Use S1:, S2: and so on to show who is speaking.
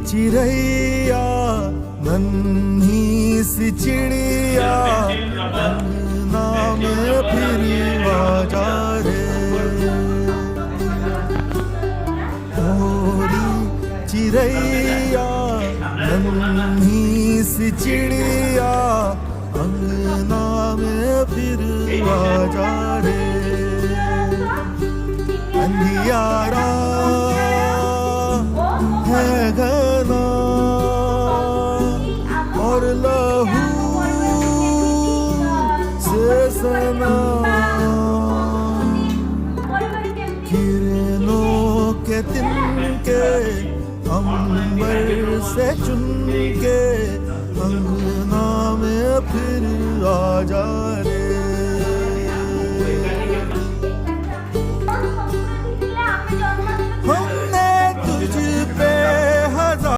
S1: चिड़ैया नन्ही सी चिड़िया अंगना में फिर आजा रे। मोरी चिड़ैया नन्ही सी चिड़िया अंगना में फिर आजा रे। अंधियारा है घना और लहू से सना, किरणों के तिनके अंबर से चुन के अंगना में फिर आजा रे।